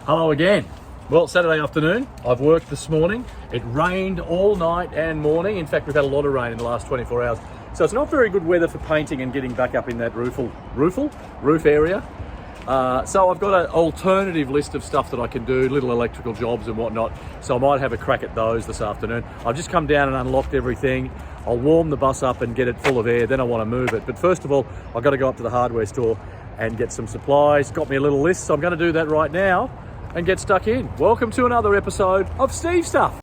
Hello again. Well, Saturday afternoon, I've worked this morning. It rained all night and morning. In fact, we've had a lot of rain in the last 24 hours. So it's not very good weather for painting and getting back up in that roof area. So I've got an alternative list of stuff that I can do, little electrical jobs and whatnot. So I might have a crack at those this afternoon. I've just come down and unlocked everything. I'll warm the bus up and get it full of air, then I want to move it. But first of all, I've got to go up to the hardware store and get some supplies. Got me a little list, so I'm going to do that right now and get stuck in. Welcome to another episode of Steve Stuff.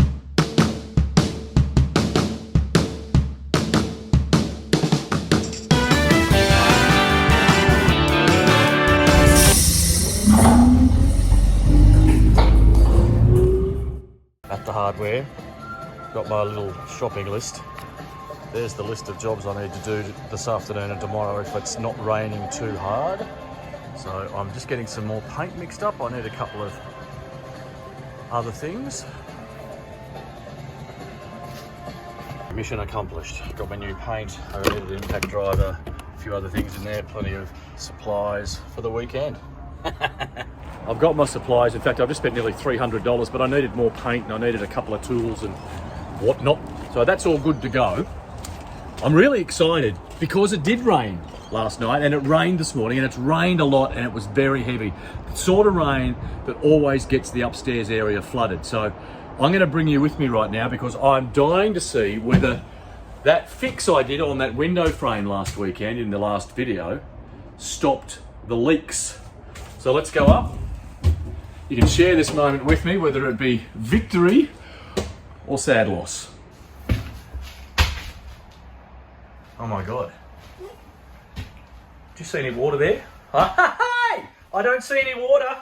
At the hardware, got my little shopping list. There's the list of jobs I need to do this afternoon and tomorrow if it's not raining too hard. So I'm just getting some more paint mixed up. I need a couple of other things. Mission accomplished. Got my new paint, I needed an impact driver, a few other things in there, plenty of supplies for the weekend. I've got my supplies. In fact, I've just spent nearly $300, but I needed more paint and I needed a couple of tools and whatnot. So that's all good to go. I'm really excited because it did rain last night and it rained this morning, and it's rained a lot and it was very heavy. The sort of rain that always gets the upstairs area flooded. So I'm going to bring you with me right now because I'm dying to see whether that fix I did on that window frame last weekend in the last video stopped the leaks. So let's go up. You can share this moment with me, whether it be victory or sad loss. Oh my God. Do you see any water there? Hey! I don't see any water.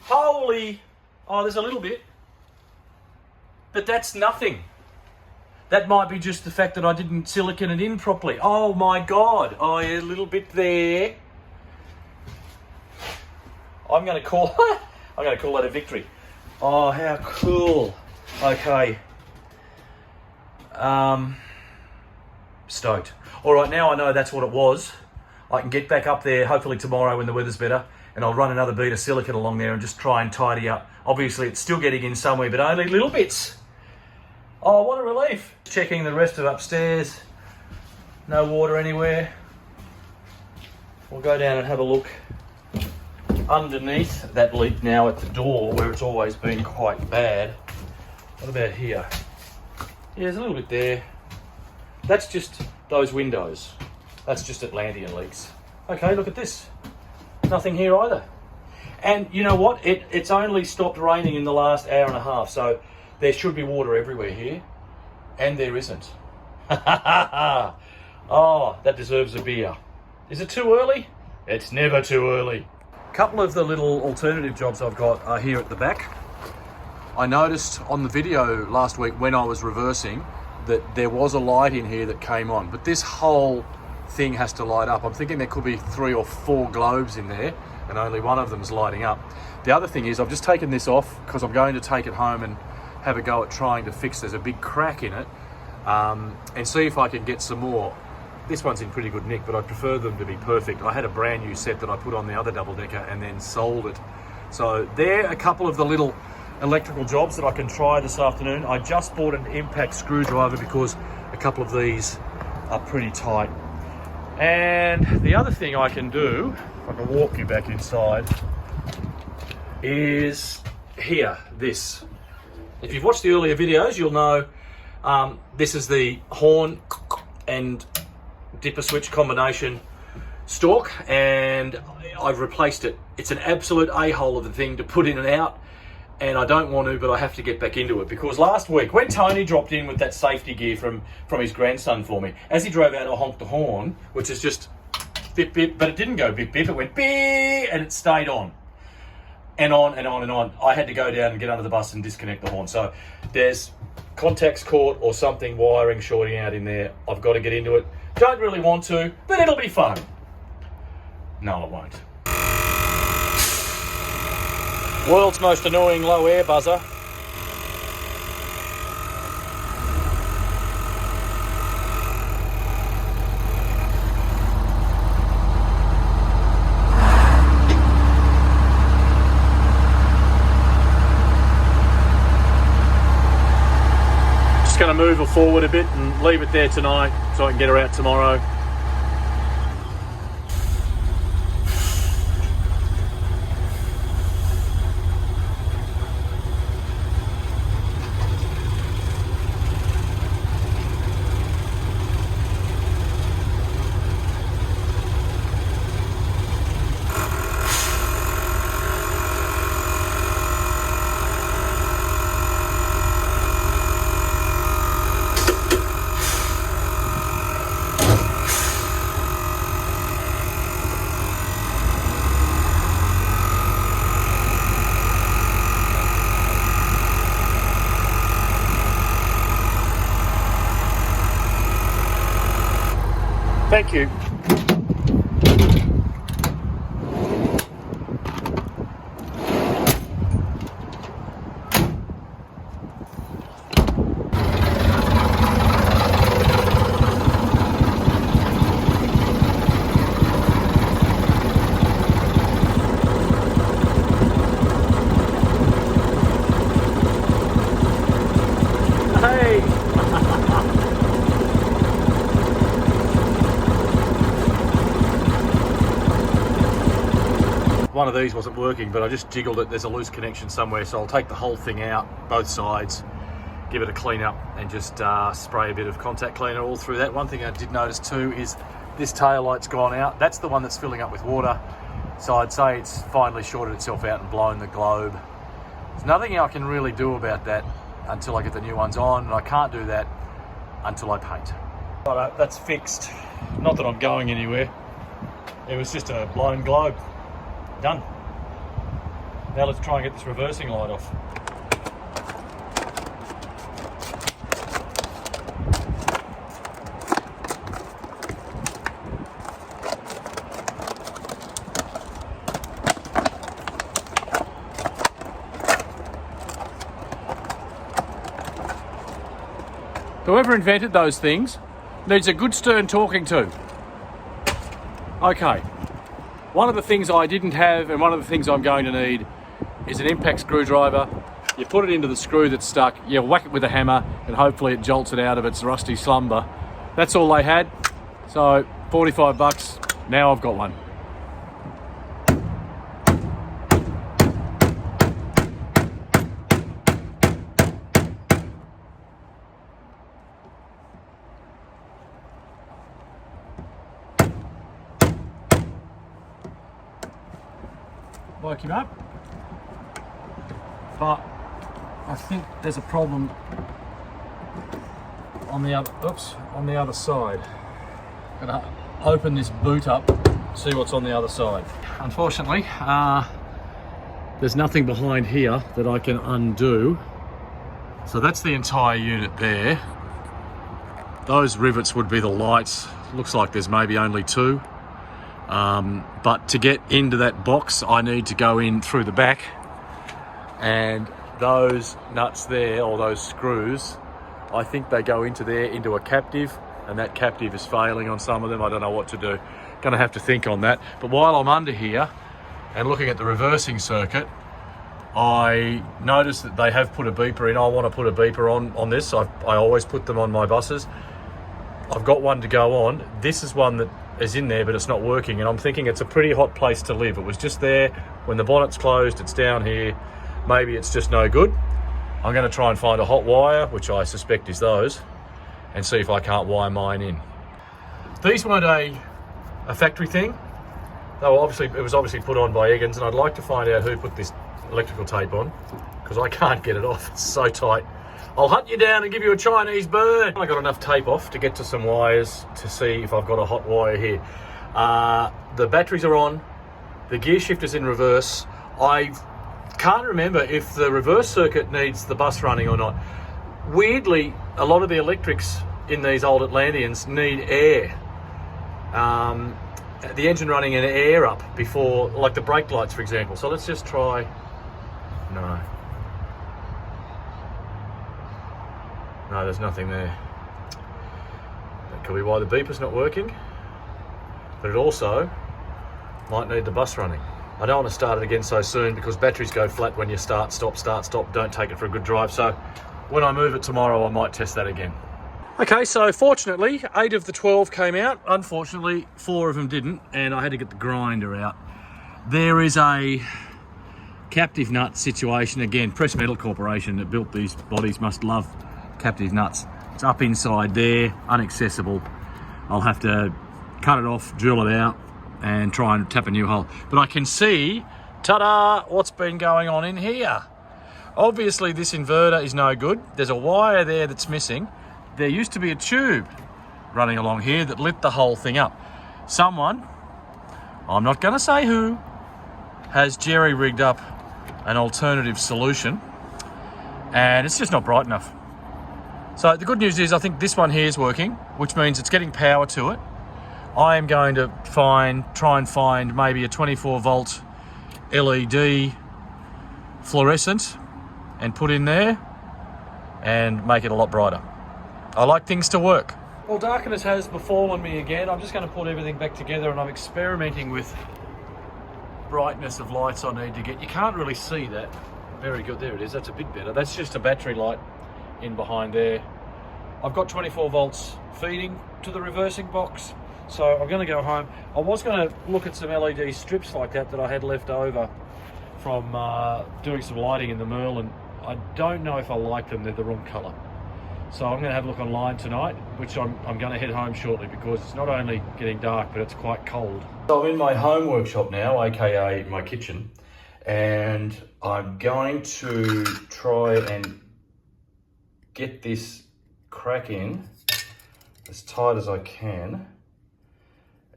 Holy... Oh, there's a little bit. But that's nothing. That might be just the fact that I didn't silicone it in properly. Oh my God. Oh, yeah, a little bit there. I'm going to call that a victory. Oh, how cool. Okay. Stoked. All right, now I know that's what it was. I can get back up there hopefully tomorrow when the weather's better, and I'll run another bead of silicone along there and just try and tidy up. Obviously, it's still getting in somewhere, but only little bits. Oh, what a relief. Checking the rest of upstairs. No water anywhere. We'll go down and have a look underneath that leak now at the door where it's always been quite bad. What about here? Yeah, there's a little bit there. That's just those windows. That's just Atlantean leaks. Okay, look at this. Nothing here either. And you know what? It's only stopped raining in the last hour and a half, so there should be water everywhere here. And there isn't. Oh, that deserves a beer. Is it too early? It's never too early. A couple of the little alternative jobs I've got are here at the back. I noticed on the video last week when I was reversing that there was a light in here that came on, but this whole thing has to light up. I'm thinking there could be 3 or 4 globes in there and only one of them's lighting up. The other thing is I've just taken this off because I'm going to take it home and have a go at trying to fix, there's a big crack in it, and see if I can get some more. This one's in pretty good nick, but I prefer them to be perfect. I had a brand new set that I put on the other double decker and then sold it. So they're a couple of the little electrical jobs that I can try this afternoon. I just bought an impact screwdriver because a couple of these are pretty tight. And the other thing I can do, if I can walk you back inside, is here, this. If you've watched the earlier videos, you'll know this is the horn and dipper switch combination stalk, and I've replaced it. It's an absolute a-hole of a thing to put in and out, and I don't want to, but I have to get back into it because last week when Tony dropped in with that safety gear from his grandson for me, as he drove out, I honked the horn, which is just bip bip, but it didn't go bip bip, it went beep, and it stayed on and on and on and on. I had to go down and get under the bus and disconnect the horn. So there's contacts caught or something, wiring shorting out in there. I've got to get into it. Don't really want to, but it'll be fun. No, it won't. World's most annoying low air buzzer. going to move her forward a bit and leave it there tonight so I can get her out tomorrow. Thank you. Hey! One of these wasn't working, but I just jiggled it. There's a loose connection somewhere, so I'll take the whole thing out, both sides, give it a clean up, and just spray a bit of contact cleaner all through that. One thing I did notice too is this tail light's gone out. That's the one that's filling up with water, so I'd say it's finally shorted itself out and blown the globe. There's nothing I can really do about that until I get the new ones on, and I can't do that until I paint. Right, that's fixed. Not that I'm going anywhere. It was just a blown globe. Done. Now let's try and get this reversing light off. Whoever invented those things needs a good stern talking to. Okay. One of the things I didn't have, and one of the things I'm going to need, is an impact screwdriver. You put it into the screw that's stuck, you whack it with a hammer, and hopefully it jolts it out of its rusty slumber. That's all they had. So, 45 bucks. Now I've got one. Woke him up, but I think there's a problem on the other side. I'm gonna open this boot up, see what's on the other side. Unfortunately, there's nothing behind here that I can undo. So that's the entire unit there. Those rivets would be the lights. Looks like there's maybe only two. But to get into that box, I need to go in through the back, and those nuts there, or those screws, I think they go into there, into a captive, and that captive is failing on some of them. I don't know what to do. Gonna have to think on that. But while I'm under here and looking at the reversing circuit, I noticed that they have put a beeper in. I want to put a beeper on this. I always put them on my buses. I've got one to go on. This is one that is in there, but it's not working, and I'm thinking it's a pretty hot place to live. It was just there when the bonnet's closed. It's down here. Maybe it's just no good. I'm going to try and find a hot wire, which I suspect is those, and see if I can't wire mine in. These weren't a factory thing. They were it was obviously put on by Eggins, and I'd like to find out who put this electrical tape on, because I can't get it off. It's so tight. I'll hunt you down and give you a Chinese bird. I got enough tape off to get to some wires to see if I've got a hot wire here. The batteries are on. The gear shifter's in reverse. I can't remember if the reverse circuit needs the bus running or not. Weirdly, a lot of the electrics in these old Atlanteans need air. The engine running and air up before, like the brake lights, for example. So let's just try. No, there's nothing there. That could be why the beeper's not working, but it also might need the bus running. I don't want to start it again so soon, because batteries go flat when you start, stop, don't take it for a good drive. So when I move it tomorrow, I might test that again. Okay, so fortunately, 8 of the 12 came out. Unfortunately, 4 of them didn't, and I had to get the grinder out. There is a captive nut situation. Again, Press Metal Corporation that built these bodies must love captive nuts. It's up inside there, inaccessible. I'll have to cut it off, drill it out, and try and tap a new hole. But I can see, ta-da, what's been going on in here. Obviously, this inverter is no good. There's a wire there that's missing. There used to be a tube running along here that lit the whole thing up. Someone, I'm not going to say who, has jerry-rigged up an alternative solution, and it's just not bright enough. So the good news is I think this one here is working, which means it's getting power to it. I am going to try and find maybe a 24 volt LED fluorescent and put in there and make it a lot brighter. I like things to work. Well, darkness has befallen me again. I'm just going to put everything back together, and I'm experimenting with brightness of lights I need to get. You can't really see that very good. There it is. That's a bit better. That's just a battery light in behind there. I've got 24 volts feeding to the reversing box, so I'm going to go home. I was going to look at some LED strips like that I had left over from doing some lighting in the Merlin. I don't know if I like them. They're the wrong colour. So I'm going to have a look online tonight, which I'm going to head home shortly because it's not only getting dark, but it's quite cold. So I'm in my home workshop now, aka my kitchen, and I'm going to try and get this crack in as tight as I can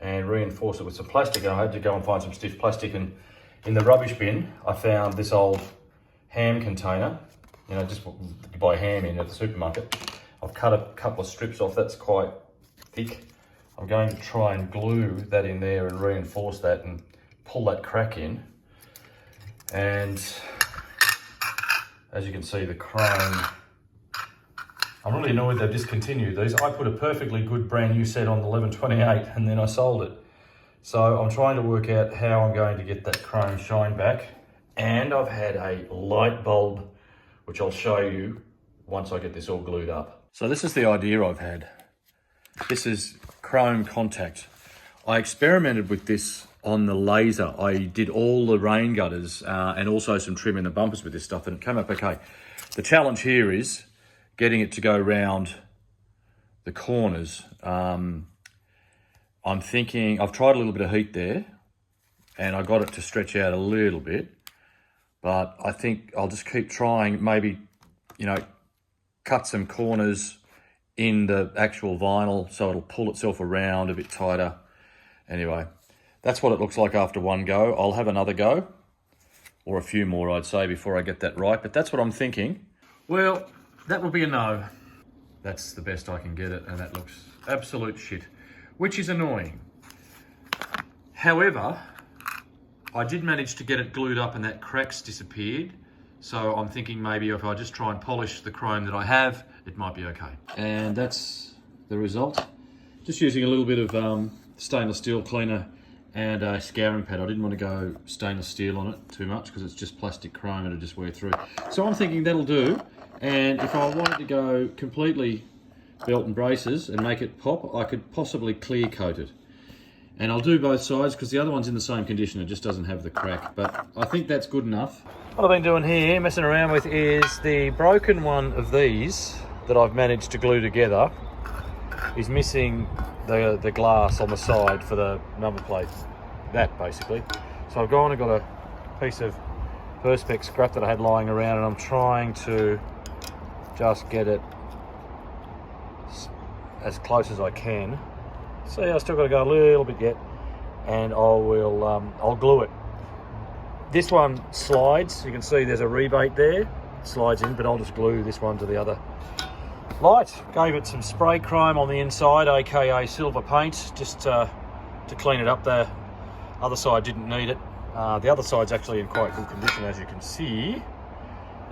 and reinforce it with some plastic. I had to go and find some stiff plastic, and in the rubbish bin I found this old ham container. You know, just you buy ham in at the supermarket. I've cut a couple of strips off, that's quite thick. I'm going to try and glue that in there and reinforce that and pull that crack in. And as you can see, the chrome, I'm really annoyed they've discontinued these. I put a perfectly good brand new set on the 1128 and then I sold it. So I'm trying to work out how I'm going to get that chrome shine back. And I've had a light bulb, which I'll show you once I get this all glued up. So this is the idea I've had. This is chrome contact. I experimented with this on the laser. I did all the rain gutters and also some trim in the bumpers with this stuff, and it came up okay. The challenge here is getting it to go round the corners. I'm thinking, I've tried a little bit of heat there and I got it to stretch out a little bit. But I think I'll just keep trying, maybe, you know, cut some corners in the actual vinyl so it'll pull itself around a bit tighter. Anyway, that's what it looks like after one go. I'll have another go, or a few more, I'd say, before I get that right. But that's what I'm thinking. Well, that will be a no. That's the best I can get it, and that looks absolute shit, which is annoying. However, I did manage to get it glued up and that crack's disappeared. So I'm thinking maybe if I just try and polish the chrome that I have, it might be okay. And that's the result. Just using a little bit of stainless steel cleaner and a scouring pad. I didn't want to go stainless steel on it too much because it's just plastic chrome and it'll just wear through. So I'm thinking that'll do. And if I wanted to go completely belt and braces and make it pop, I could possibly clear coat it. And I'll do both sides because the other one's in the same condition, it just doesn't have the crack. But I think that's good enough. What I've been doing here, messing around with, is the broken one of these that I've managed to glue together is missing the glass on the side for the number plate. That basically. So I've gone and got a piece of Perspex scrap that I had lying around, and I'm trying to just get it as close as I can. See, I've still got to go a little bit yet, and I'll glue it. This one slides. You can see there's a rebate there. It slides in, but I'll just glue this one to the other light. Gave it some spray chrome on the inside, aka silver paint, just to clean it up. The other side didn't need it. The other side's actually in quite good condition, as you can see.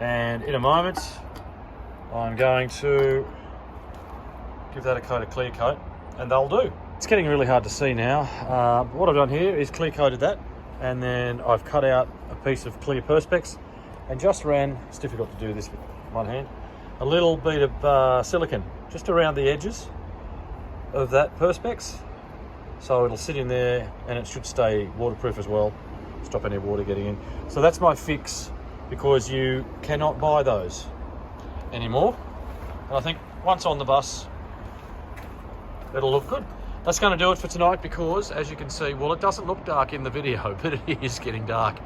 And in a moment, I'm going to give that a coat of clear coat, and they'll do. It's getting really hard to see now. What I've done here is clear coated that, and then I've cut out a piece of clear Perspex and just ran, it's difficult to do this with one hand, a little bit of silicone just around the edges of that Perspex. So it'll sit in there and it should stay waterproof as well, stop any water getting in. So that's my fix, because you cannot buy those anymore. And I think once on the bus, it'll look good. That's going to do it for tonight, because as you can see, well, it doesn't look dark in the video, but it is getting dark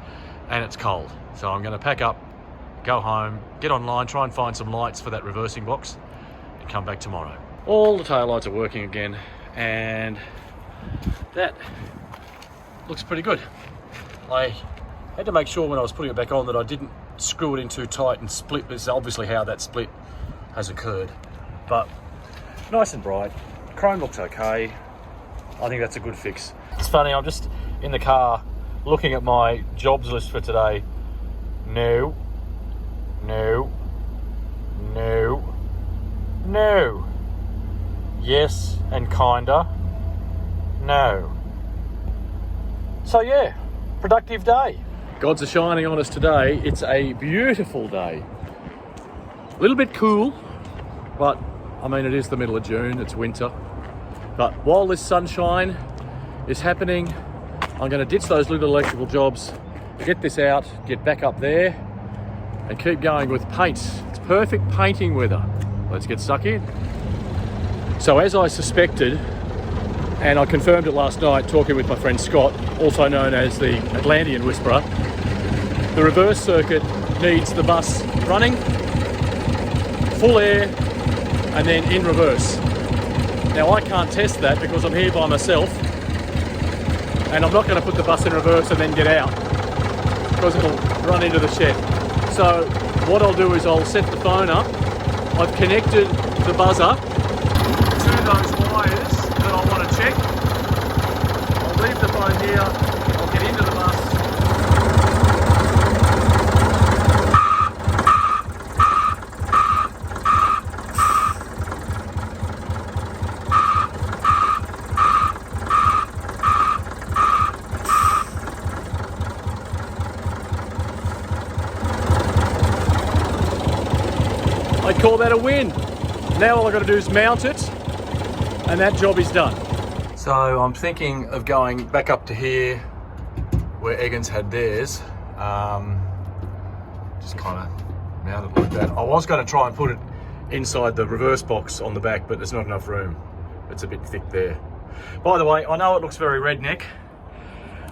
and it's cold. So I'm going to pack up, go home, get online, try and find some lights for that reversing box and come back tomorrow. All the taillights are working again, and that looks pretty good. I had to make sure when I was putting it back on that I didn't screw it in too tight and split. This is obviously how that split has occurred, but nice and bright. Chrome looks okay. I think that's a good fix. It's funny, I'm just in the car looking at my jobs list for today. No, no, no, no. Yes, and kinda. No. So yeah, productive day. Gods are shining on us today. It's a beautiful day. A little bit cool, but I mean, it is the middle of June, it's winter. But while this sunshine is happening, I'm going to ditch those little electrical jobs, get this out, get back up there, and keep going with paint. It's perfect painting weather. Let's get stuck in. So as I suspected, and I confirmed it last night talking with my friend Scott, also known as the Atlantean Whisperer, the reverse circuit needs the bus running, full air, and then in reverse. Now I can't test that because I'm here by myself, and I'm not going to put the bus in reverse and then get out, because it'll run into the shed. So what I'll do is I'll set the phone up. I've connected the buzzer to those wires that I want to check. I'll leave the phone here, I'll get into the bus. I'd call that a win. Now all I've got to do is mount it, and that job is done. So I'm thinking of going back up to here where Eggins had theirs. Just kind of mount it like that. I was going to try and put it inside the reverse box on the back, but there's not enough room. It's a bit thick there. By the way, I know it looks very redneck,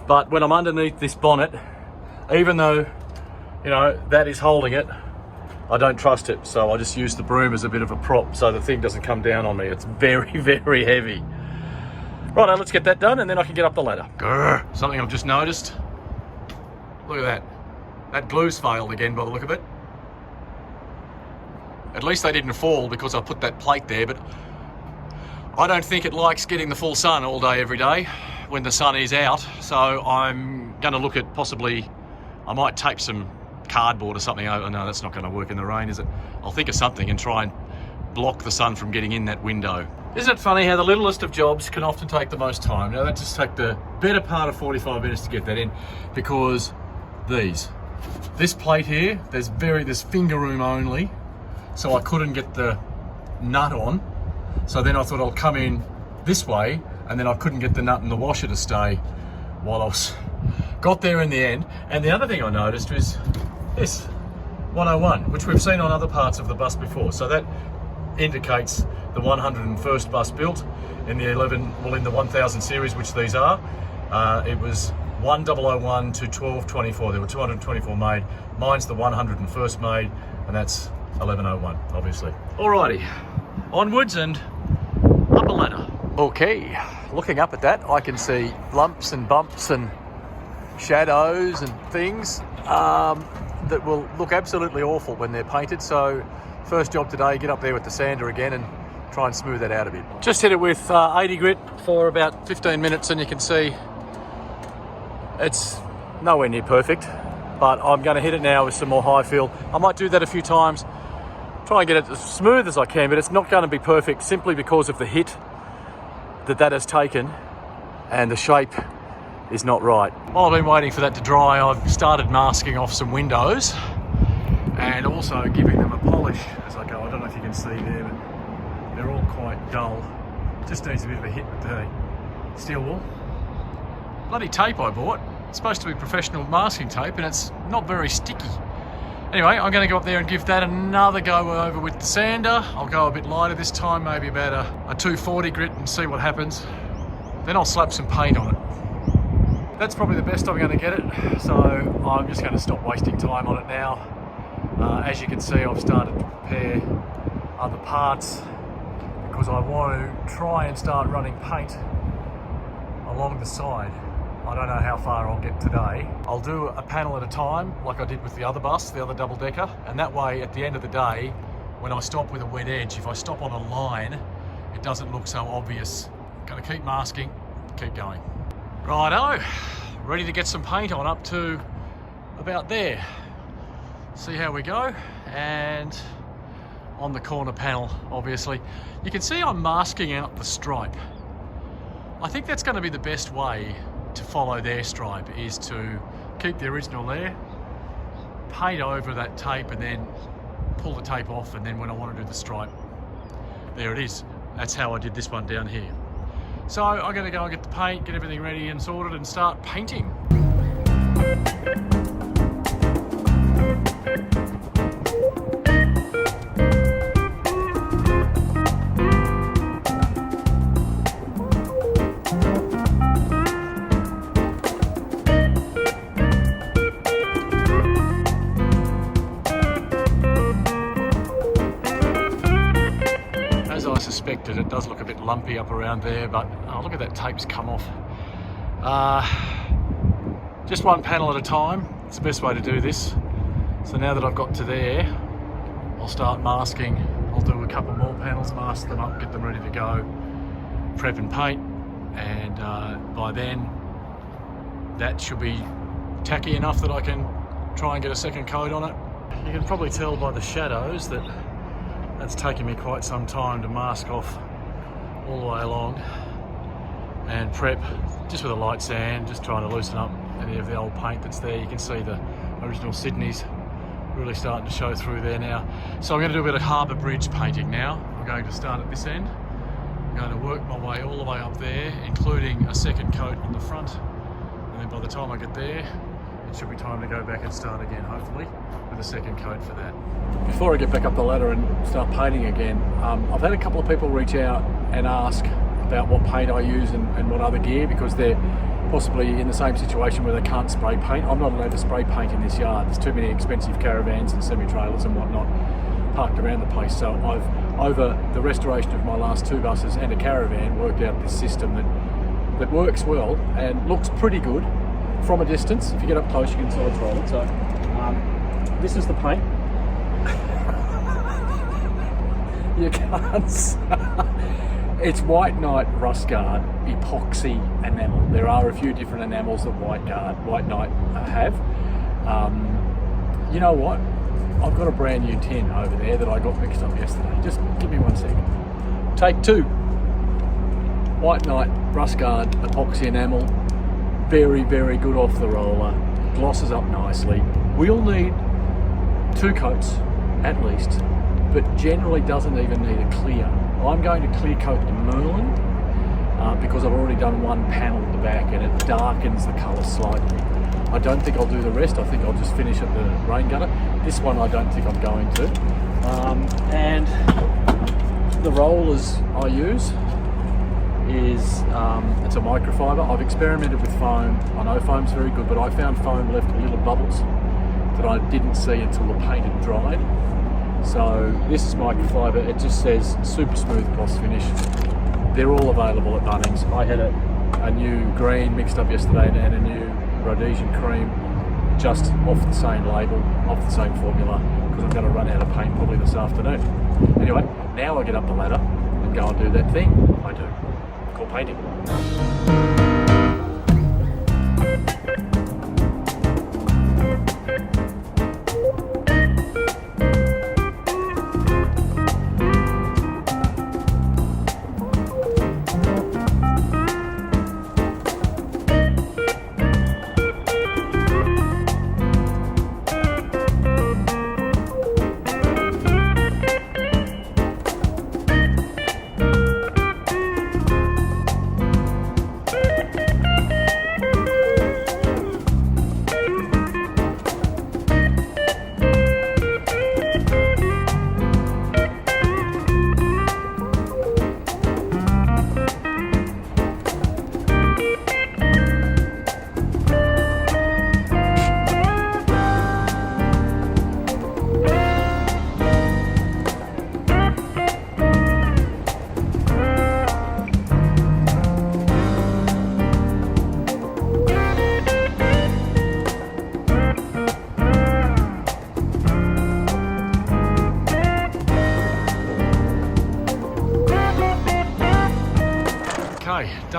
but when I'm underneath this bonnet, even though, you know, that is holding it, I don't trust it, so I just use the broom as a bit of a prop so the thing doesn't come down on me. It's very, very heavy. Righto, let's get that done and then I can get up the ladder. Grr, something I've just noticed. Look at that. That glue's failed again by the look of it. At least they didn't fall because I put that plate there, but I don't think it likes getting the full sun all day, every day when the sun is out. So I'm going to look at possibly, I might tape some cardboard or something. Oh no, that's not going to work in the rain, is it? I'll think of something and try and block the sun from getting in that window. Isn't it funny how the littlest of jobs can often take the most time? Now that just take the better part of 45 minutes to get that in, because this plate here, there's finger room only, so I couldn't get the nut on. So then I thought I'll come in this way, and then I couldn't get the nut and the washer to stay while I got there in the end. And the other thing I noticed was this 101, which we've seen on other parts of the bus before. So that indicates the 101st bus built in the 1000 series, which these are. It was 1001 to 1224. There were 224 made. Mine's the 101st made, and that's 1101, obviously. Alrighty, onwards and up a ladder. Okay, looking up at that, I can see lumps and bumps and shadows and things that will look absolutely awful when they're painted. So first job today, get up there with the sander again and try and smooth that out a bit. Just hit it with 80 grit for about 15 minutes and you can see it's nowhere near perfect, but I'm going to hit it now with some more high fill. I might do that a few times, try and get it as smooth as I can, but it's not going to be perfect simply because of the hit that has taken, and the shape is not right. While I've been waiting for that to dry, I've started masking off some windows, and also giving them a polish as I go. I don't know if you can see there, but they're all quite dull. Just needs a bit of a hit with the steel wool. Bloody tape I bought. It's supposed to be professional masking tape and it's not very sticky. Anyway, I'm going to go up there and give that another go over with the sander. I'll go a bit lighter this time, maybe about a 240 grit, and see what happens. Then I'll slap some paint on it. That's probably the best I'm going to get it, so I'm just going to stop wasting time on it now. As you can see, I've started to prepare other parts because I want to try and start running paint along the side. I don't know how far I'll get today. I'll do a panel at a time like I did with the other bus, the other double decker, and that way at the end of the day, when I stop with a wet edge, if I stop on a line, it doesn't look so obvious. Gonna keep masking, keep going. Righto, ready to get some paint on up to about there. See how we go, and on the corner panel, obviously. You can see I'm masking out the stripe. I think that's gonna be the best way to follow their stripe, is to keep the original there, paint over that tape, and then pull the tape off, and then when I want to do the stripe, there it is. That's how I did this one down here. So I'm going to go and get the paint, get everything ready and sorted, and start painting. It does look a bit lumpy up around there, but oh, look at that, tape's come off. Just one panel at a time. It's the best way to do this. So now that I've got to there, I'll start masking. I'll do a couple more panels, mask them up, get them ready to go, prep and paint, and by then that should be tacky enough that I can try and get a second coat on it. You can probably tell by the shadows that that's taken me quite some time to mask off all the way along and prep just with a light sand, just trying to loosen up any of the old paint that's there. You can see the original Sydney's really starting to show through there now. So I'm going to do a bit of Harbour Bridge painting now. I'm going to start at this end. I'm going to work my way all the way up there, including a second coat on the front, and then by the time I get there, it should be time to go back and start again, hopefully, with a second coat for that. Before I get back up the ladder and start painting again, I've had a couple of people reach out and ask about what paint I use and what other gear, because they're possibly in the same situation where they can't spray paint. I'm not allowed to spray paint in this yard. There's too many expensive caravans and semi-trailers and whatnot parked around the place. So I've, over the restoration of my last two buses and a caravan, worked out this system that works well and looks pretty good from a distance. If you get up close, you can sort of control it. So this is the paint. You can't. It's White Knight Rust Guard epoxy enamel. There are a few different enamels that White Knight have. You know what? I've got a brand new tin over there that I got mixed up yesterday. Just give me 1 second. Take two. White Knight Rust Guard epoxy enamel. Very, very good off the roller. Glosses up nicely. We'll need 2 coats at least, but generally doesn't even need a clear. I'm going to clear coat the Merlin because I've already done one panel at the back and it darkens the colour slightly. I don't think I'll do the rest. I think I'll just finish at the rain gutter. This one I don't think I'm going to. And the rollers I use is it's a microfiber. I've experimented with foam. I know foam's very good, but I found foam left little bubbles that I didn't see until the paint had dried. So this is microfiber. It just says super smooth gloss finish. They're all available at Bunnings. I had a new green mixed up yesterday and a new Rhodesian cream, just off the same label, off the same formula, because I'm going to run out of paint probably this afternoon. Anyway, now I get up the ladder and go and do that thing I do, called painting.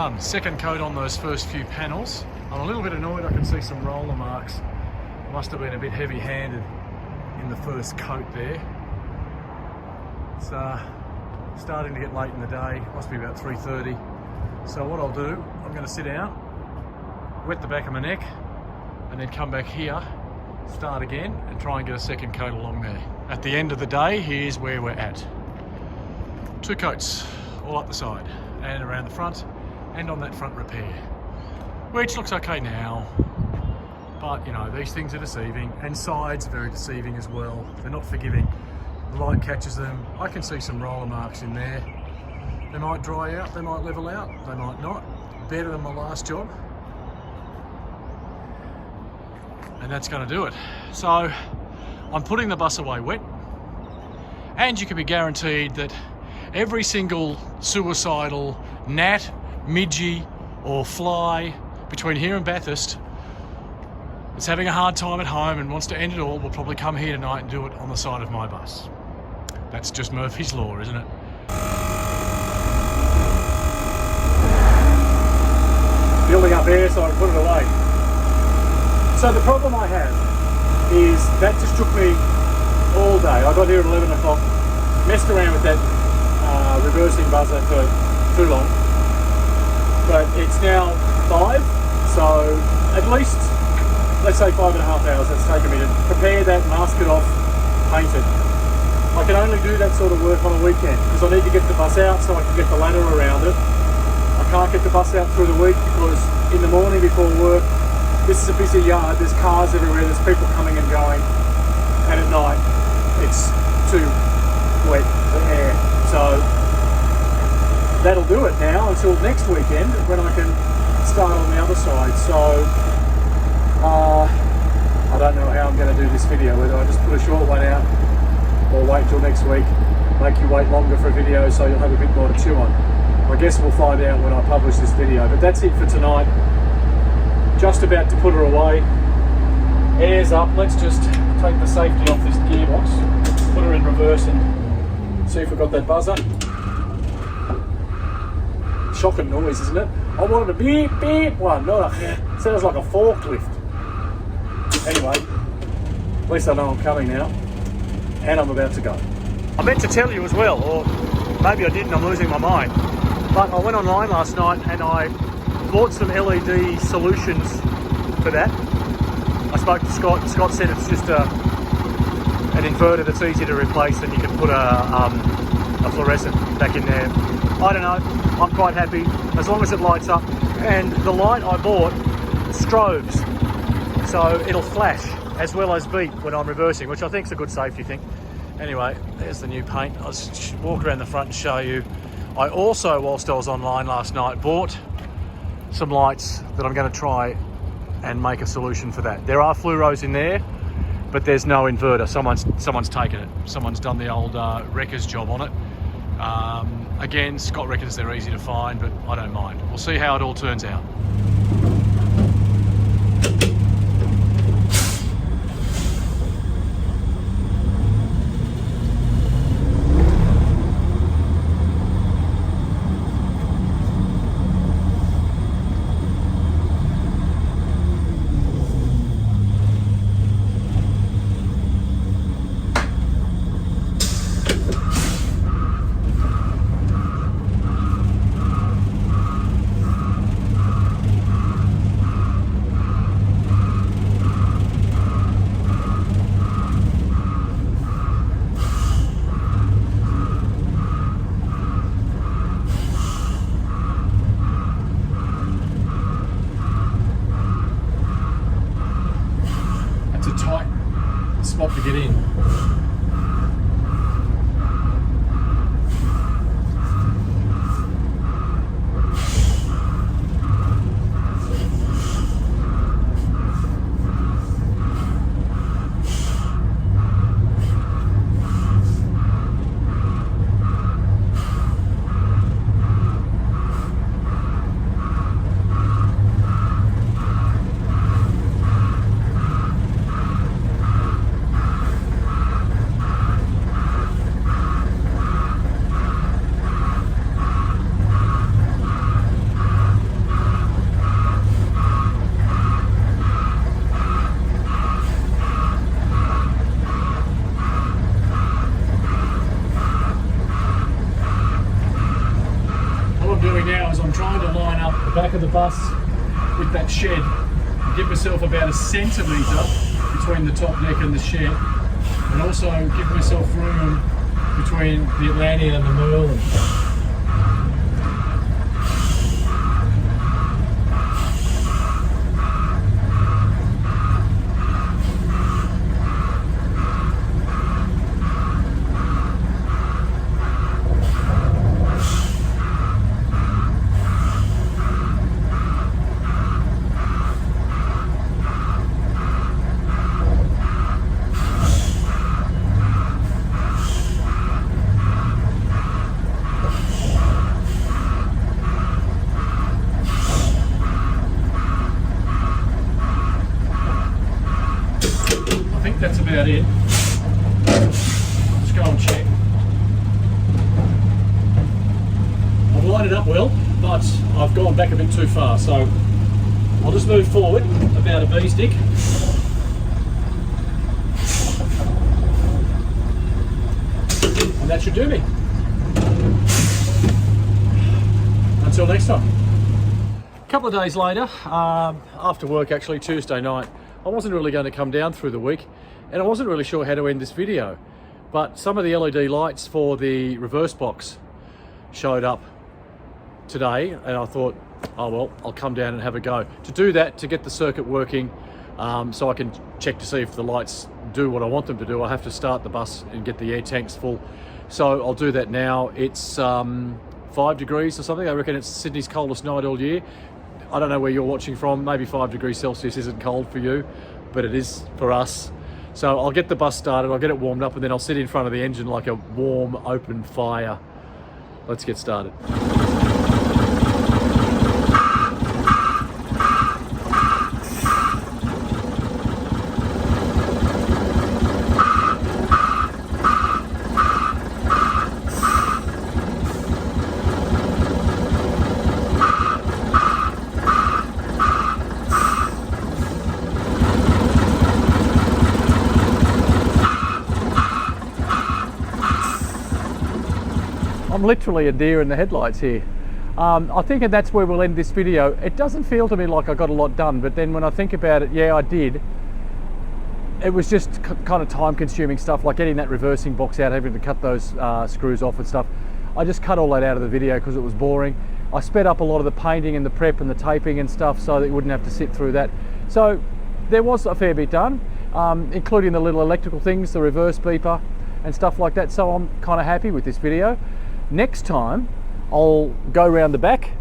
done. Second coat on those first few panels. I'm a little bit annoyed I can see some roller marks. Must have been a bit heavy-handed in the first coat there. It's starting to get late in the day, must be about 3:30. So what I'll do, I'm going to sit down, wet the back of my neck, and then come back here, start again, and try and get a second coat along there. At the end of the day, here's where we're at. 2 coats, all up the side, and around the front, and on that front repair. Which looks okay now, but you know, these things are deceiving, and sides are very deceiving as well. They're not forgiving. The light catches them. I can see some roller marks in there. They might dry out, they might level out, they might not. Better than my last job. And that's going to do it. So I'm putting the bus away wet, and you can be guaranteed that every single suicidal gnat, midgie or fly between here and Bathurst that's having a hard time at home and wants to end it all will probably come here tonight and do it on the side of my bus. That's just Murphy's Law, isn't it? Building up air so I can put it away. So the problem I have is that just took me all day. I got here at 11 o'clock, messed around with that reversing buzzer for too long. But it's now 5, so at least, let's say 5.5 hours that's taken me to prepare that, mask it off, paint it. I can only do that sort of work on a weekend because I need to get the bus out so I can get the ladder around it. I can't get the bus out through the week because in the morning before work, this is a busy yard, there's cars everywhere, there's people coming and going, and at night it's too wet for air. So that'll do it now until next weekend when I can start on the other side. So I don't know how I'm going to do this video, whether I just put a short one out or wait till next week, make you wait longer for a video so you'll have a bit more to chew on. I guess we'll find out when I publish this video, but that's it for tonight. Just about to put her away. Air's up. Let's just take the safety off this gearbox, put her in reverse and see if we've got that buzzer. Shocking noise, isn't it? I wanted a beep beep one, not a sounds like a forklift. Anyway, at least I know I'm coming now, and I'm about to go. I meant to tell you as well, or maybe I didn't, I'm losing my mind, but I went online last night and I bought some LED solutions for that. I spoke to Scott. Scott said it's just an inverter that's easy to replace, and you can put a fluorescent back in there. I don't know, I'm quite happy as long as it lights up. And the light I bought strobes, so it'll flash as well as beep when I'm reversing, which I think is a good safety thing. Anyway, there's the new paint. I'll just walk around the front and show you. I also, whilst I was online last night, bought some lights that I'm going to try and make a solution for that. There are fluoros in there, but there's no inverter. Someone's taken it. Someone's done the old wrecker's job on it. Again, Scott reckons they're easy to find, but I don't mind. We'll see how it all turns out. Spot to get in. bus with that shed, give myself about a centimetre between the top deck and the shed, and also give myself room between the Atlantean and the Merlin. That's about it. Let's go and check. I've lined it up well, but I've gone back a bit too far, so I'll just move forward about a V-stick. And that should do me. Until next time. A couple of days later, after work actually, Tuesday night, I wasn't really going to come down through the week, and I wasn't really sure how to end this video, but some of the LED lights for the reverse box showed up today, and I thought, oh well, I'll come down and have a go. To do that, to get the circuit working, so I can check to see if the lights do what I want them to do, I have to start the bus and get the air tanks full. So I'll do that now. It's 5 degrees or something. I reckon it's Sydney's coldest night all year. I don't know where you're watching from. Maybe 5 degrees Celsius isn't cold for you, but it is for us. So I'll get the bus started, I'll get it warmed up, and then I'll sit in front of the engine like a warm, open fire. Let's get started. I'm literally a deer in the headlights here. I think that's where we'll end this video. It doesn't feel to me like I got a lot done, but then when I think about it, yeah, I did. It was just kind of time consuming stuff, like getting that reversing box out, having to cut those screws off and stuff. I just cut all that out of the video because it was boring. I sped up a lot of the painting and the prep and the taping and stuff so that you wouldn't have to sit through that. So there was a fair bit done, including the little electrical things, the reverse beeper and stuff like that. So I'm kind of happy with this video. Next time I'll go around the back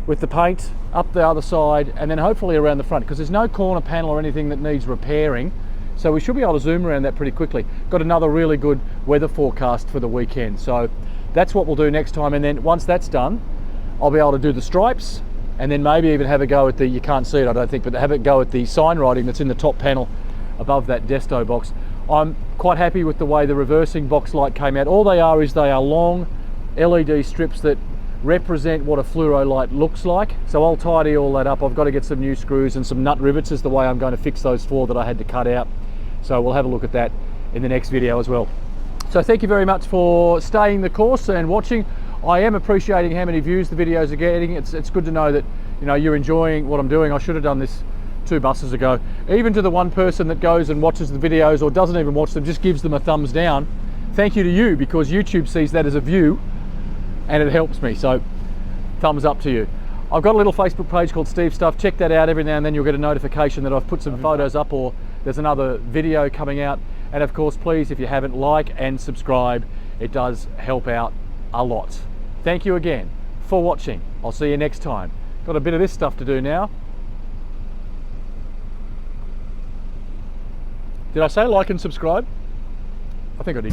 with the paint up the other side, and then hopefully around the front, because there's no corner panel or anything that needs repairing, so we should be able to zoom around that pretty quickly. Got another really good weather forecast for the weekend, so that's what we'll do next time. And then once that's done, I'll be able to do the stripes, and then maybe even have a go at the, you can't see it I don't think, but have a go at the sign writing that's in the top panel above that Desto box. I'm quite happy with the way the reversing box light came out. All they are is they are long LED strips that represent what a fluoro light looks like. So I'll tidy all that up. I've got to get some new screws and some nut rivets is the way I'm going to fix those 4 that I had to cut out. So we'll have a look at that in the next video as well. So thank you very much for staying the course and watching. I am appreciating how many views the videos are getting. It's good to know that, you know, you're enjoying what I'm doing. I should have done this 2 buses ago. Even to the one person that goes and watches the videos or doesn't even watch them, just gives them a thumbs down. Thank you to you, because YouTube sees that as a view and it helps me, so thumbs up to you. I've got a little Facebook page called Steve Stuff. Check that out. Every now and then you'll get a notification that I've put some photos up or there's another video coming out. And of course, please, if you haven't, like and subscribe. It does help out a lot. Thank you again for watching. I'll see you next time. Got a bit of this stuff to do now. Did I say like and subscribe? I think I did.